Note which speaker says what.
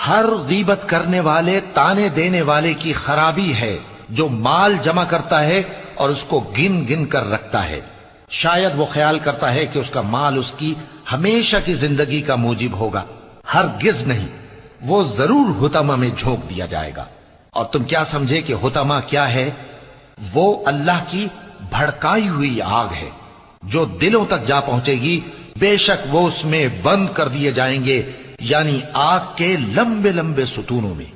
Speaker 1: हर गीबत करने वाले, ताने देने वाले की खराबी है जो माल जमा करता है और उसको गिन गिन कर रखता है। शायद वो ख्याल करता है कि उसका माल उसकी हमेशा की जिंदगी का मूजिब होगा। हरगिज नहीं, वो जरूर हुतमा में झोंक दिया जाएगा। और तुम क्या समझे कि हुतमा क्या है? वो अल्लाह की भड़काई हुई आग है जो दिलों तक जा पहुंचेगी। बेशक वो उसमें बंद कर दिए जाएंगे, यानी आग के लंबे लंबे सुतूनों में।